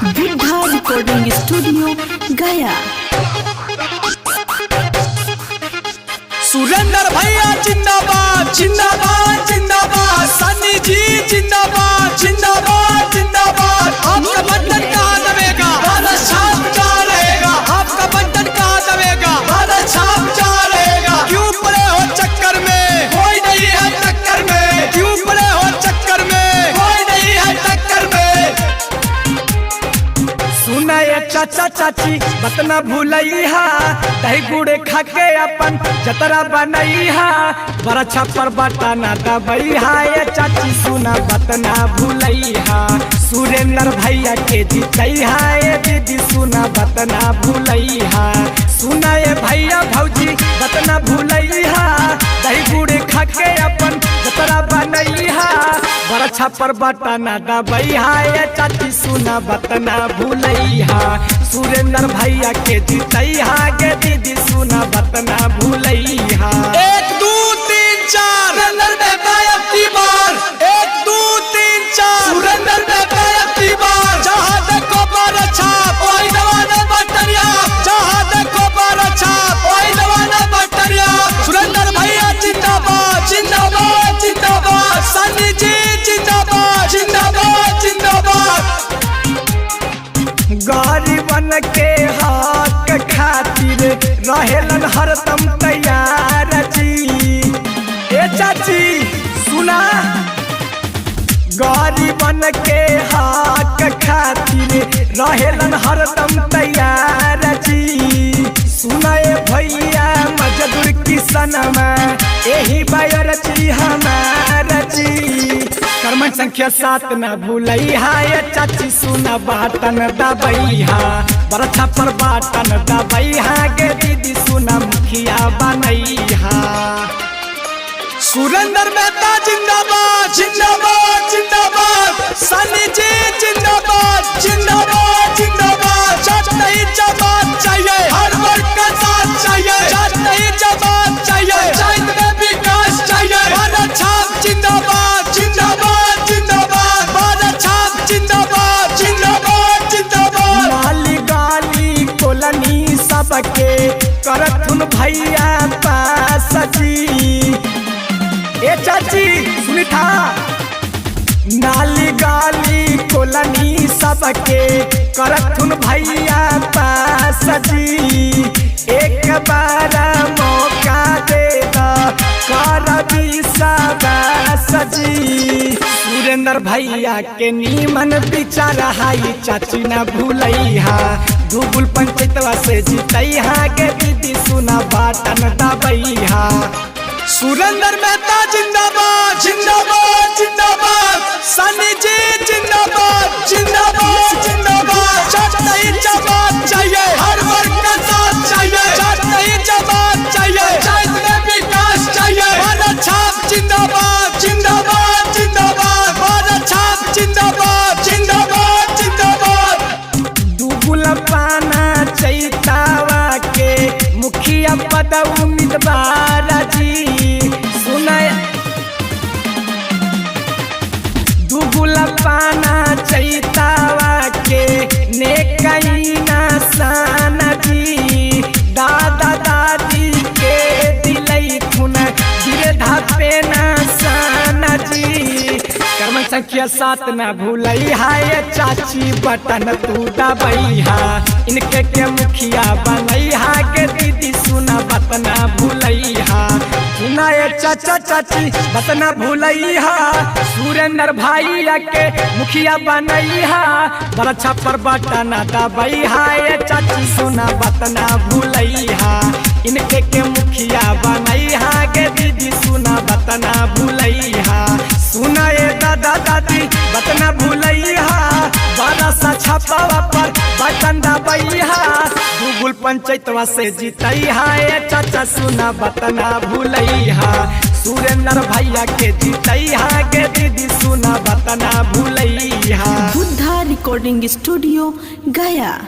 Buddha recording studio गया। सुरेंद्र भैया जिंदाबाद जिंदाबाद जिंदाबाद, सन्नी जी जिंदाबाद जिंदाबाद जिंदाबाद। आपका बटन कहाँ दबेगा, भारत छाप जा रहेगा। आपका बटन कहाँ दबेगा, भारत छाप जा रहेगा। क्यों पड़े हो चक्कर में, कोई नहीं है टक्कर में। क्यों पड़े हो चक्कर में, कोई नहीं है टक्कर में। सुना ये चाचा चाची बतना भूलैहा, दही गुड़े खा के अपन जतरा बनैहा। बड़ा छप्पर बटा ना दबैहा, ये चाची सुना बतना भूलैहा। सुरेंद्र भैया के जीतैहा, ये दीदी सुना बतना भूलैहा। सुना ये भैया भौजी बतना भूलैहा, दही गुड़े खा के अपन जतरा बनैहा। बड़ा छप्पर बटा ना दबैहा, ये चाची सुना बतना भूलैहा। सुरेंद्र भैया के जीतैहा, गे दीदी सुना बतना भूलैहा। 1 2 3 4 सुरेंद्र में गायब की बार। 1 2 3 4 सुरेंद्र में गायब की बार। जहाँ देखो बार छाप वही दवाना बटरिया। जहाँ देखो बार छाप वही दवाना बटरिया। सुरेंद्र भैया जिंदाबाद जिंदाबाद जिंदाबाद, सन्नी जी जिंदाबाद जिंदाबाद जिंदाबाद। गरीबन के हक खातिर रहेलन हरदम तैयार जी। ए चाची सुना, गरीबन के हक खातिर रहेलन हरदम तैयार जी। सुना ए भैया मजदूर किसनमा यही बायर जी हमारा जी। कर्मठ संख्या 7 न भूलैहा, ये चाची सुना बाटन दबैहा। बड़ा छप्पर बाटन दबैहा, गे दीदी सुना मुखिया बनैहा। सुरेंद्र मेहता जिंदाबाद जिंदाबाद जिंदाबाद, सन्नी जी जिंदाबाद जिंदाबाद जिंदाबाद। जात नहीं जमात चाहिए, हर वर्ग का साथ चाहिए। जात नहीं जमात चाहिए, पंचायत में विकास चाहिए। भारत छाप जिंदाबाद जिंदाबाद जिंदाबाद, भारत छाप जिंदाबाद जिंदाबाद जिंदाबाद। नाली गाली कोलनी सबके करथुन भैया पास जी। ए चाची सुनी था, नाली गाली कोलनी सबके करथुन भैया पास जी। एक बार मौका दे द करबी साबास जी। सुरेंद्र भैया के नीमन विचार हाई, चाची न भूलैहा। धुबुल पंचायतवा से जीतैहा, गे दीदी सुना बाटन दबैहा। सुरेंद्र मेहता जिंदाबाद जिंदाबाद जिंदाबाद, सन्नी जी जिंदाबाद जिंदाबाद जिंदाबाद। जात नहीं जमात चाहिए, हर वर्ग का साथ चाहिए। जात नहीं जमात चाहिए, पंचायत में विकास चाहिए। भारत छाप जिंदाबाद जिंदाबाद जिंदाबाद, भारत छाप जिंदाबाद जिंदाबाद जिंदाबाद। दुगुल पाना चैतावा के मुखिया पद उम्मीदवार जी। सुना दुगुल पाना चैतावा के नेकईना साना जी। दादा दादी के दिलई खुन बिरधा पेना साना जी। कर्म संख्या 7 न भूलैहा, ये चाची बटन तू दबैहा। इनके के मुखिया बनैहा, के दीदी सुना बतना भूलैहा। सुना ये चाचा चाची बतना भूलैहा। सुरेंद्र भैया के मुखिया बनैहा। बड़ा छप्पर बटन दबैहा, ये चाची सुना बतना भूलैहा। इनके के मुखिया बनैहा, के दीदी सुना बतना भूलैहा। सुना ये दादा दादी बतना भूलैहा। बड़ा सा छपावा पर बटन दबैहा। दुगुल पंचायतवा से जीतैहा, ये चाचा सुना बतना भूलैहा। सुरेंद्र भैया के जीतैहा, गे दीदी सुना बतना भूलैहा। बुद्धा रिकॉर्डिंग स्टूडियो गया।